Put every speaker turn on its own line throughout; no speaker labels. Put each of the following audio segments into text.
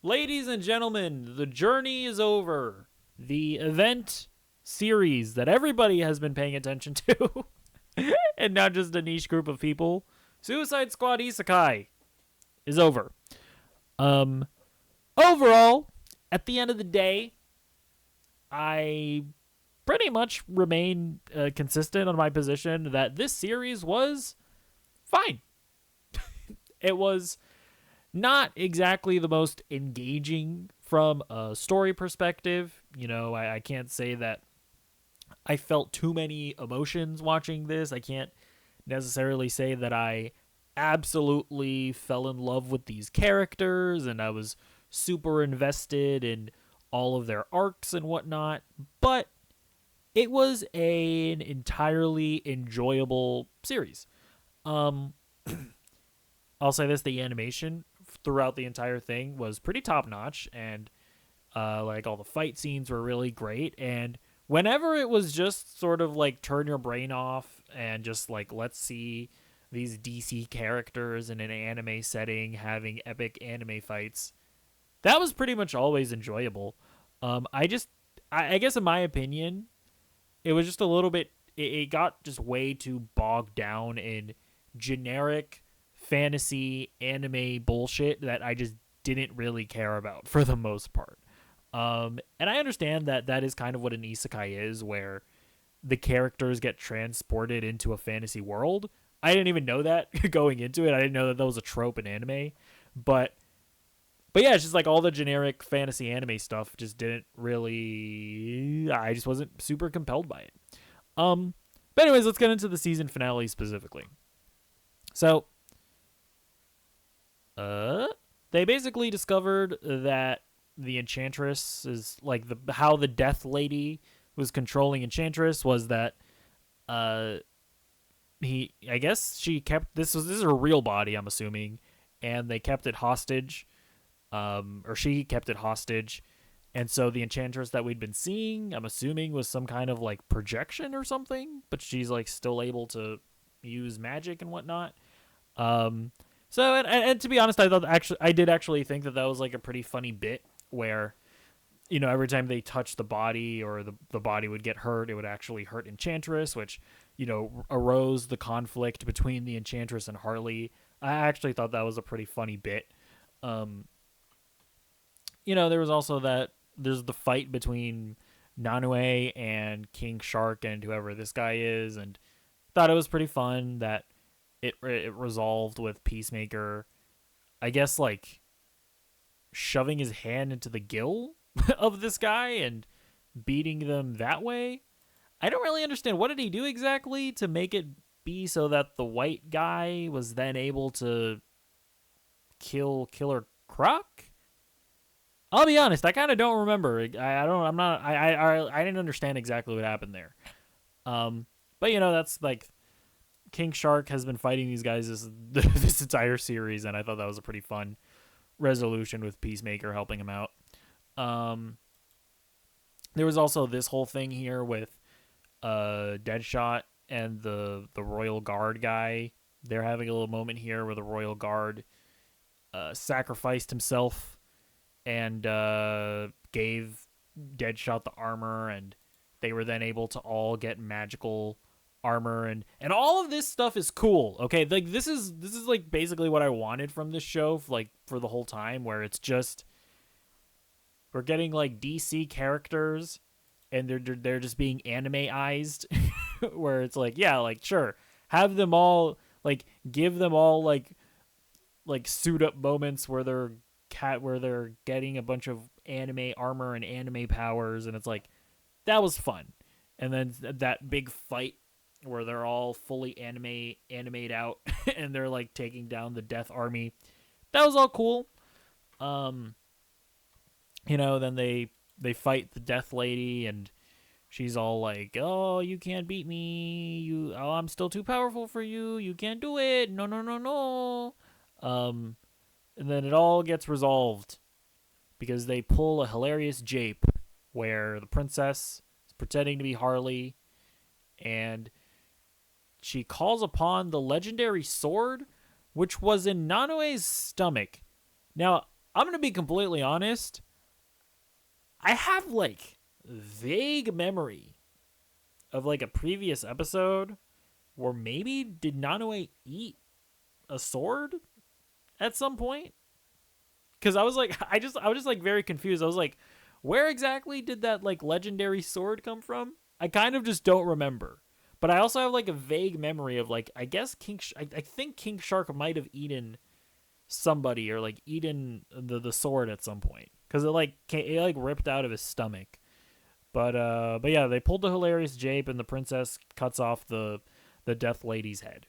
Ladies and gentlemen, the journey is over. The event series that everybody has been paying attention to, and not just a niche group of people, Suicide Squad Isekai, is over. Um, Overall, at the end of the day, I pretty much remain consistent on my position that this series was fine. It was not exactly the most engaging from a story perspective. I can't say that I felt too many emotions watching this. I can't necessarily say that I absolutely fell in love with these characters and I was super invested in all of their arcs and whatnot, but it was an entirely enjoyable series. Um, I'll say this: the animation throughout the entire thing was pretty top notch, and like all the fight scenes were really great. And whenever it was just sort of like turn your brain off and just like let's see these DC characters in an anime setting having epic anime fights, that was pretty much always enjoyable. I guess in my opinion, it was just a little bit. It got just way too bogged down in generic fantasy anime bullshit that I just didn't really care about for the most part. And I understand that that is kind of what an isekai is, where the characters get transported into a fantasy world. I didn't even know that going into it. I didn't know that that was a trope in anime, but yeah, it's just like all the generic fantasy anime stuff just didn't really. I just wasn't super compelled by it. Um, but anyways, let's get into the season finale specifically. So, uh, they basically discovered that the Enchantress is like the how the Death Lady was controlling Enchantress was that uh he I guess she kept this is her real body, I'm assuming, and they kept it hostage, or she kept it hostage. And so the Enchantress that we'd been seeing, I'm assuming, was some kind of like projection or something, but she's like still able to use magic and whatnot. Um, and to be honest, I did actually think that that was like a pretty funny bit where every time they touch the body or the body would get hurt, it would actually hurt Enchantress, which arose the conflict between the Enchantress and Harley. I actually thought that was a pretty funny bit. Um, there was also that there's the fight between Nanue and King Shark and whoever this guy is, and thought it was pretty fun that it resolved with Peacemaker, I guess, like shoving his hand into the gill of this guy and beating them that way. I don't really understand, what did he do exactly to make it be so that the white guy was then able to kill Killer Croc? I'll be honest, I kind of don't remember. I don't. I'm not. I didn't understand exactly what happened there. But that's like King Shark has been fighting these guys this entire series, and I thought that was a pretty fun resolution with Peacemaker helping him out. Um, there was also this whole thing here with Deadshot and the Royal Guard guy. They're having a little moment here where the Royal Guard sacrificed himself and gave Deadshot the armor, and they were then able to all get magical armor, and all of this stuff is cool. Okay, like this is like basically what I wanted from this show, like for the whole time, where it's just we're getting like DC characters and they're just being anime-ized where it's like, yeah, like sure, have them all, like give them all like suit up moments where they're getting a bunch of anime armor and anime powers, and it's like that was fun. And then that big fight where they're all fully animate out and they're like taking down the Death Army, that was all cool. um then they fight the Death Lady, and she's all like, "Oh, you can't beat me. I'm still too powerful for you. You can't do it. No, no, no, no." And then it all gets resolved because they pull a hilarious jape where the princess is pretending to be Harley, and she calls upon the legendary sword, which was in Nanue's stomach. Now, I'm going to be completely honest. I have like vague memory of like a previous episode where maybe did Nanoe eat a sword at some point? Because I was like, I was just like very confused. I was like, where exactly did that like legendary sword come from? I kind of just don't remember. But I also have like a vague memory of like, I guess I think King Shark might have eaten somebody or like eaten the sword at some point because it like ripped out of his stomach. But yeah, they pulled the hilarious jape and the princess cuts off the Death Lady's head.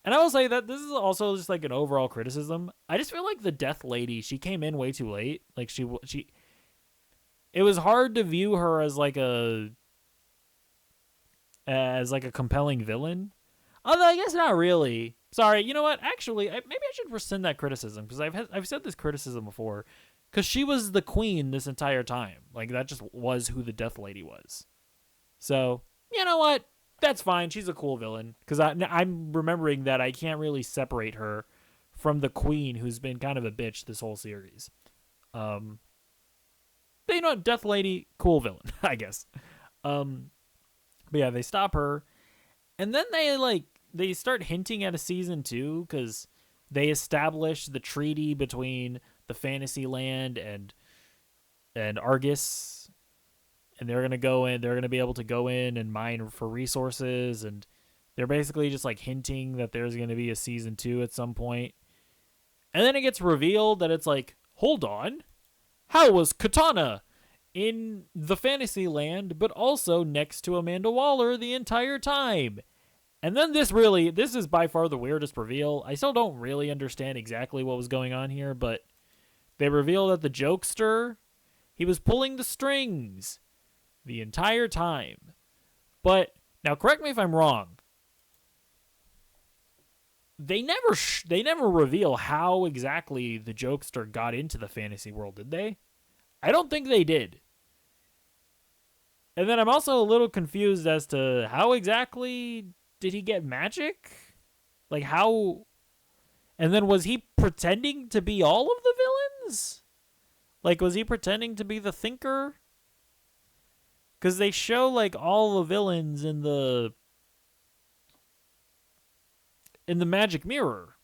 And I will say that this is also just like an overall criticism. I just feel like the Death Lady, she came in way too late. Like she it was hard to view her as like a compelling villain. Although I guess not really. Sorry, you know what? Actually, maybe I should rescind that criticism because I've said this criticism before. Because she was the queen this entire time. Like that just was who the Death Lady was. So you know what? That's fine. She's a cool villain because I'm remembering that I can't really separate her from the queen, who's been kind of a bitch this whole series. Um, but you know what? Death Lady, cool villain, I guess. Um, but yeah, they stop her, and then they start hinting at a season 2 because they establish the treaty between the fantasy land and Argus, and they're gonna be able to go in and mine for resources, and they're basically just like hinting that there's gonna be a season 2 at some point. And then it gets revealed that it's like, hold on, how was Katana in the fantasy land but also next to Amanda Waller the entire time? And then this is by far the weirdest reveal. I still don't really understand exactly what was going on here, but they reveal that the jokester, he was pulling the strings the entire time. But now correct me if I'm wrong. They never reveal how exactly the jokester got into the fantasy world, did they? I don't think they did. And then I'm also a little confused as to how exactly did he get magic? Like how? And then was he pretending to be all of the villains? Like was he pretending to be the thinker? Because they show like all the villains in the magic mirror.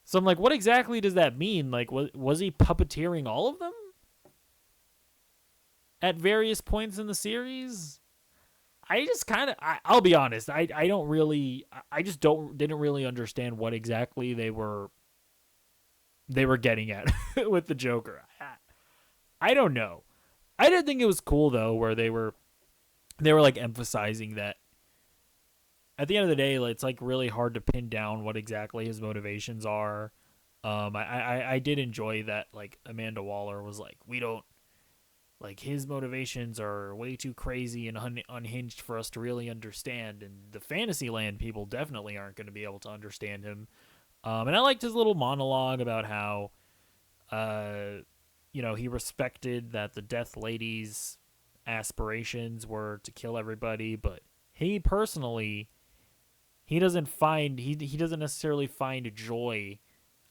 So I'm like, what exactly does that mean? Like, was he puppeteering all of them at various points in the series? I just kind of, I'll be honest, I don't really, I just didn't really understand what exactly they were getting at with the Joker. I don't know. I did think it was cool though, where they were like emphasizing that at the end of the day, it's like really hard to pin down what exactly his motivations are. I did enjoy that like Amanda Waller was like, we don't, like his motivations are way too crazy and unhinged for us to really understand, and the Fantasyland people definitely aren't going to be able to understand him. And I liked his little monologue about how, he respected that the Death Lady's aspirations were to kill everybody, but he personally, he doesn't necessarily find joy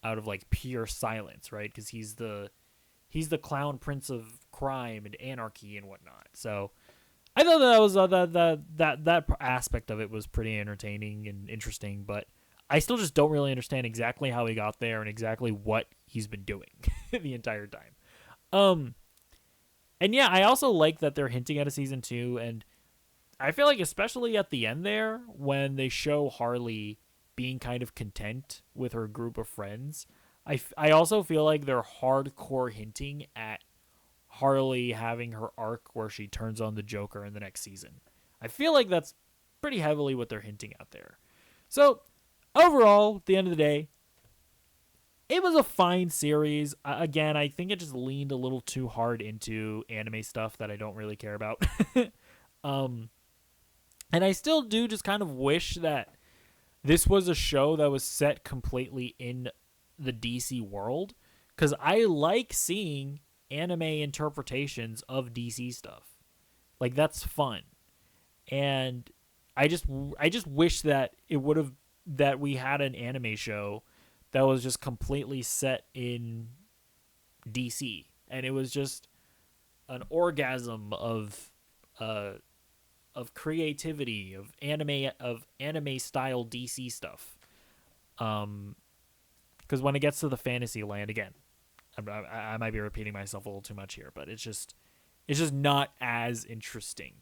out of like pure silence, right? Because he's the clown prince of crime and anarchy and whatnot. So I thought that was that aspect of it was pretty entertaining and interesting, but I still just don't really understand exactly how he got there and exactly what he's been doing the entire time. And yeah, I also like that they're hinting at a season 2, and I feel like especially at the end there when they show Harley being kind of content with her group of friends, I also feel like they're hardcore hinting at Harley having her arc where she turns on the Joker in the next season. I feel like that's pretty heavily what they're hinting at there. So overall, at the end of the day, it was a fine series. Again, I think it just leaned a little too hard into anime stuff that I don't really care about. And I still do just kind of wish that this was a show that was set completely in the DC world, because I like seeing anime interpretations of DC stuff. Like that's fun. And I just wish that that we had an anime show that was just completely set in DC, and it was just an orgasm uh of creativity, of anime style DC stuff. Because when it gets to the fantasy land again, I might be repeating myself a little too much here, but it's just not as interesting.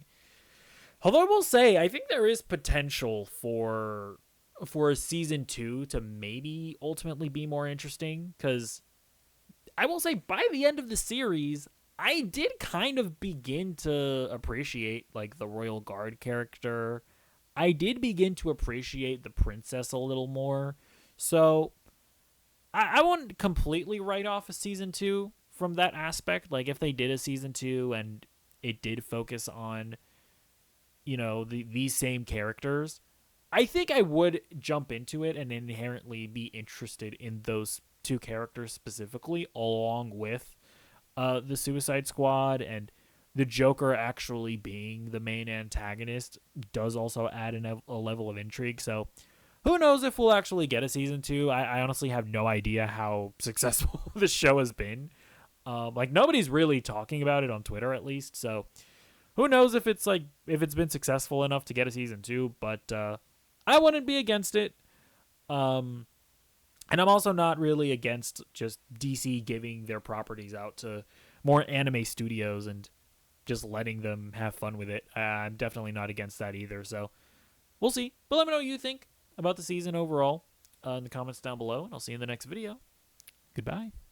Although I will say, I think there is potential for a season 2 to maybe ultimately be more interesting, because I will say by the end of the series, I did kind of begin to appreciate like the Royal Guard character. I did begin to appreciate the princess a little more. So I wouldn't completely write off a season 2 from that aspect. Like if they did a season 2 and it did focus on, these same characters, I think I would jump into it and inherently be interested in those two characters specifically, along with the Suicide Squad, and the Joker actually being the main antagonist does also add a level of intrigue. So who knows if we'll actually get a season 2. I honestly have no idea how successful the show has been. Like nobody's really talking about it on Twitter, at least. So who knows if it's been successful enough to get a season 2. But I wouldn't be against it. And I'm also not really against just DC giving their properties out to more anime studios and just letting them have fun with it. I'm definitely not against that either. So we'll see. But let me know what you think about the season overall in the comments down below, and I'll see you in the next video. Goodbye.